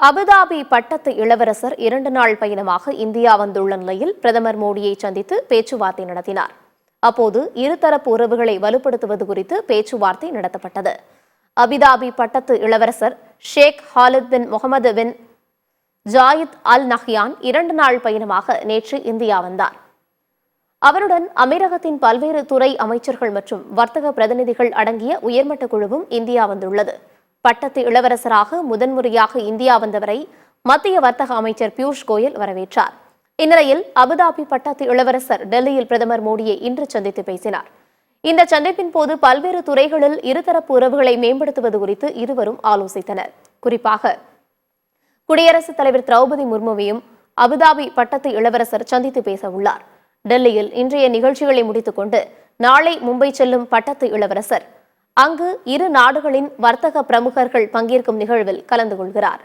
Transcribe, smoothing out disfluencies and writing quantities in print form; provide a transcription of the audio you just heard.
Abu Dhabi பட்டத்து இளவரசர் 2 நாள் பயணமாக இந்தியா வந்துள்ள நிலையில் பிரதமர் மோடியை சந்தித்து பேச்சுவார்த்தை நடத்தினார். அப்போது இருதரப்பு உறவுகளை வலுப்படுத்துவது குறித்து பேச்சுவார்த்தை நடத்தப்பட்டது. அபுதாபி பட்டத்து இளவரசர் Sheikh Khalid bin Mohammed bin Zayed Al Nahyan 2 நாள் பயணமாக நேற்று இந்தியா வந்தார். அவருடன் அமீரகத்தின் பல்வேறு துறை அமைச்சர்கள் மற்றும் வர்த்தக பிரதிநிதிகள் அடங்கிய உயர்மட்ட குழுவும் இந்தியா வந்துள்ளது. பட்டத்து இளவரசராக முதன்முறையாக இந்தியா வந்தவரை மத்திய வர்த்தக அமைச்சர் பியூஷ் கோயல் வரவேற்றார். இந்நிலையில் அபுதாபி பட்டத்து இளவரசர் டெல்லியில் பிரதமர் மோடியை இன்று சந்தித்து பேசினார். இந்த சந்திப்பின் போது பல்வேறு துறைகளில் இருதரப்பு உறவுகளை மேம்படுத்துவது குறித்து இருவரும் ஆலோசித்தனர். குறிப்பாக குடியரசுத் தலைவர் திரௌபதி முர்முவையும் அபுதாபி பட்டத்து இளவரசர் சந்தித்து பேச உள்ளார். டெல்லியில் இன்றைய நிகழ்ச்சிகளை முடித்துக் கொண்டு நாளை மும்பை செல்லும் பட்டத்து இளவரசர் அங்கு இரு நாடுகளின் வர்த்தக பிரமுகர்கள் பங்கேற்கும் நிகழ்வில் கலந்து கொள்கிறார்.